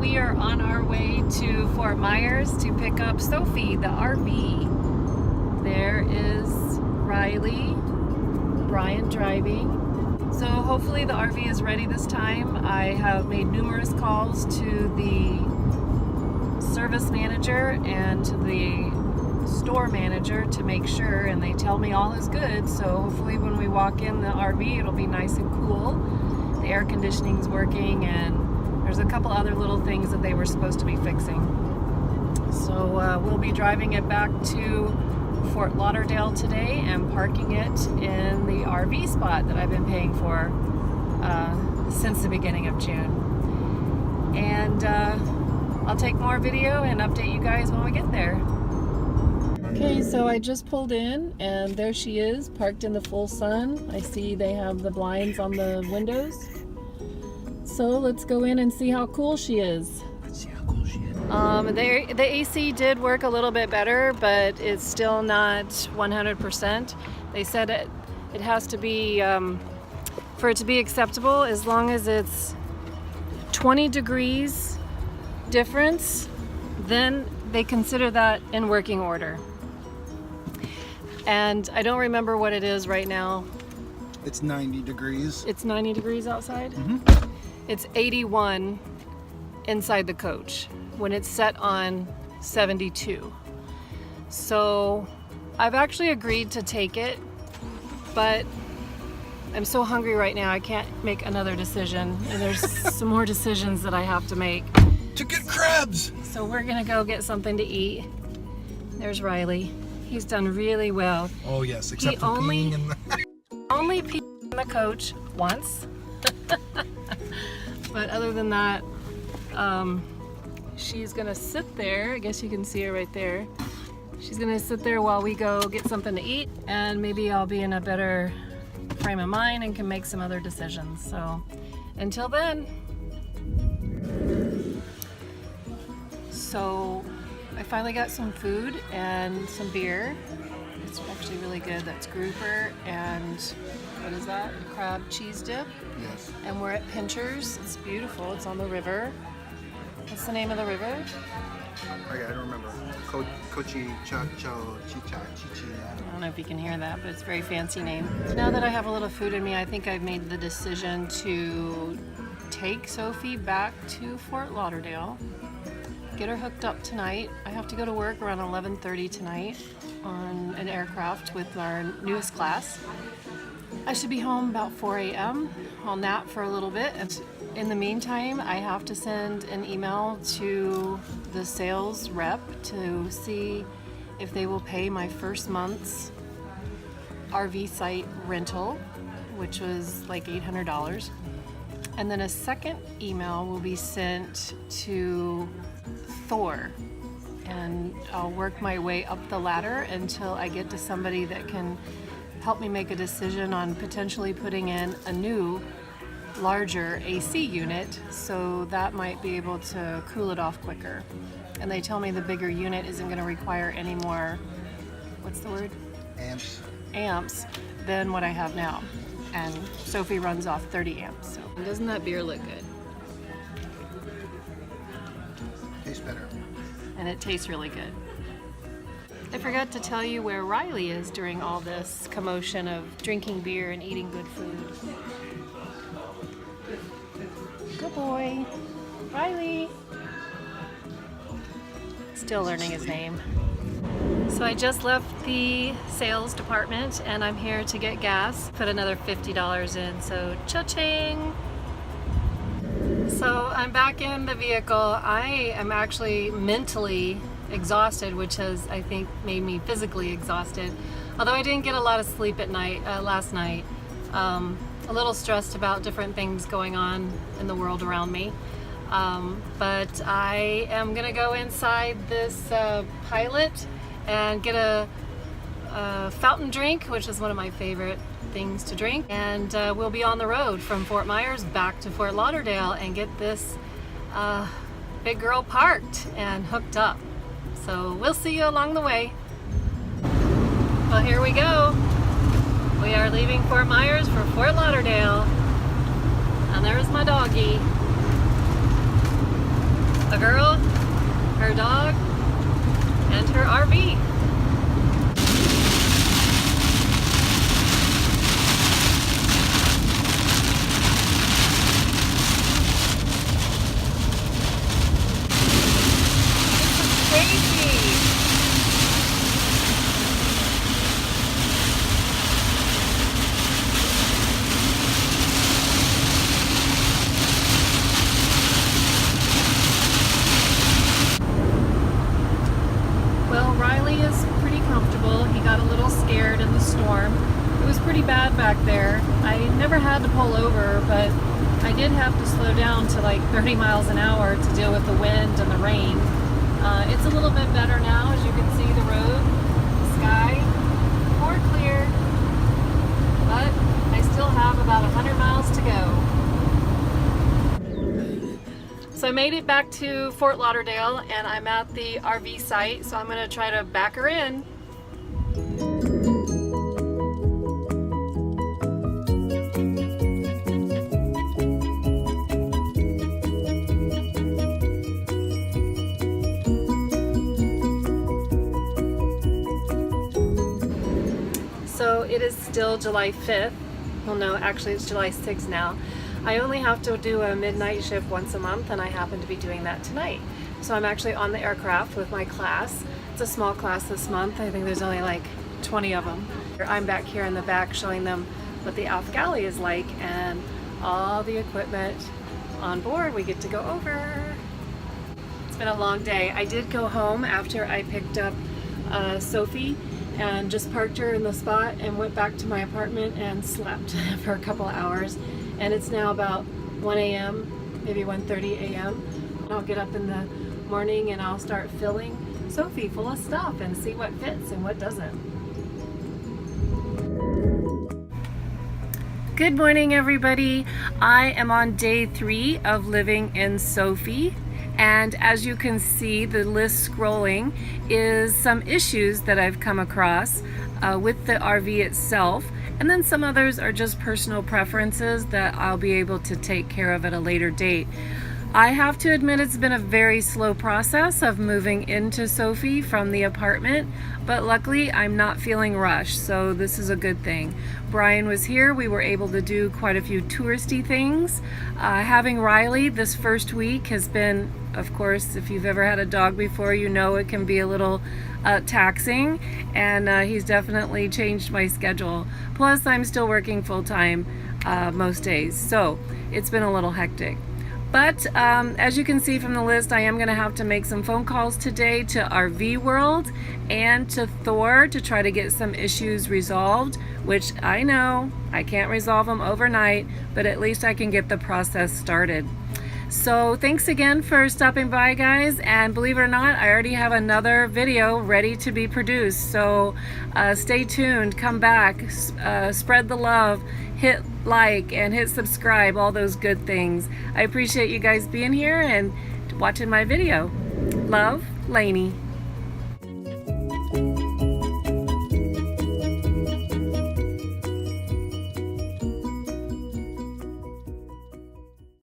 we are on our way to Fort Myers to pick up Sophie, the RV. There is Riley, Brian driving. So hopefully the RV is ready this time. I have made numerous calls to the service manager and to the store manager to make sure, and they tell me all is good. So hopefully when we walk in the RV, it'll be nice and cool. The air conditioning's working, and there's a couple other little things that they were supposed to be fixing. So we'll be driving it back to Fort Lauderdale today and parking it in the RV spot that I've been paying for since the beginning of June. And I'll take more video and update you guys when we get there. Okay, so I just pulled in and there she is, parked in the full sun. I see they have the blinds on the windows. So let's go in and see how cool she is. Let's see how cool she is. The AC did work a little bit better, but it's still not 100%. They said it has to be, for it to be acceptable, as long as it's 20 degrees difference, then they consider that in working order. And I don't remember what it is right now. It's 90 degrees. It's 90 degrees outside? Mm-hmm. It's 81 inside the coach when it's set on 72. So I've actually agreed to take it, but I'm so hungry right now I can't make another decision. And there's some more decisions that I have to make. To get crabs! So we're gonna go get something to eat. There's Riley. He's done really well. Oh yes, except for peeing in the... Only peed in the coach once. But other than that, she's gonna sit there. I guess you can see her right there. She's gonna sit there while we go get something to eat, and maybe I'll be in a better frame of mind and can make some other decisions. So until then. So I finally got some food and some beer. It's actually really good. That's grouper and what is that? Crab cheese dip. Yes. And we're at Pincher's. It's beautiful. It's on the river. What's the name of the river? Oh yeah, I don't remember. Kochi Chacho Chicha Chichi. I don't know if you can hear that, but it's a very fancy name. Now that I have a little food in me, I think I've made the decision to take Sophie back to Fort Lauderdale. Get her hooked up tonight. I have to go to work around 11:30 tonight on an aircraft with our newest class. I should be home about 4 a.m. I'll nap for a little bit. And in the meantime, I have to send an email to the sales rep to see if they will pay my first month's RV site rental, which was like $800. And then a second email will be sent to Thor, and I'll work my way up the ladder until I get to somebody that can help me make a decision on potentially putting in a new larger AC unit, so that might be able to cool it off quicker. And they tell me the bigger unit isn't going to require any more, what's the word? Amps than what I have now. And Sophie runs off 30 amps. So doesn't that beer look good? Tastes better. And it tastes really good. I forgot to tell you where Riley is during all this commotion of drinking beer and eating good food. Good boy. Riley. Still learning his name. So I just left the sales department and I'm here to get gas. Put another $50 in, so cha-ching! So I'm back in the vehicle. I am actually mentally exhausted, which has, I think, made me physically exhausted. Although I didn't get a lot of sleep at night, last night. A little stressed about different things going on in the world around me. But I am gonna go inside this Pilot and get a fountain drink, which is one of my favorite things to drink, and we'll be on the road from Fort Myers back to Fort Lauderdale and get this big girl parked and hooked up. So we'll see you along the way. Well, here we go. We are leaving Fort Myers for Fort Lauderdale, and there's my doggy. A girl, her dog, and her RV. Scared in the storm. It was pretty bad back there. I never had to pull over, but I did have to slow down to like 30 miles an hour to deal with the wind and the rain. It's a little bit better now, as you can see the road, the sky, more clear, but I still have about 100 miles to go. So I made it back to Fort Lauderdale and I'm at the RV site, so I'm going to try to back her in. So it is still July 5th. Well, no, actually it's July 6th now. I only have to do a midnight shift once a month, and I happen to be doing that tonight. So I'm actually on the aircraft with my class. It's a small class this month. I think there's only like 20 of them. I'm back here in the back showing them what the aft galley is like and all the equipment on board we get to go over. It's been a long day. I did go home after I picked up Sophie and just parked her in the spot and went back to my apartment and slept for a couple hours. And it's now about 1 a.m., maybe 1:30 a.m. I'll get up in the morning and I'll start filling Sophie full of stuff and see what fits and what doesn't. Good morning, everybody. I am on day 3 of living in Sophie. And as you can see, the list scrolling is some issues that I've come across with the RV itself. And then some others are just personal preferences that I'll be able to take care of at a later date. I have to admit it's been a very slow process of moving into Sophie from the apartment, but luckily I'm not feeling rushed, so this is a good thing. Brian was here. We were able to do quite a few touristy things. Having Riley this first week has been, of course, if you've ever had a dog before, you know it can be a little taxing, and he's definitely changed my schedule. Plus, I'm still working full-time most days, so it's been a little hectic. But as you can see from the list, I am going to have to make some phone calls today to RV World and to Thor to try to get some issues resolved, which I know I can't resolve them overnight, but at least I can get the process started. So thanks again for stopping by, guys, and believe it or not, I already have another video ready to be produced, so stay tuned, come back, spread the love, hit like and hit subscribe, all those good things. I appreciate you guys being here and watching my video. Love, Lainie.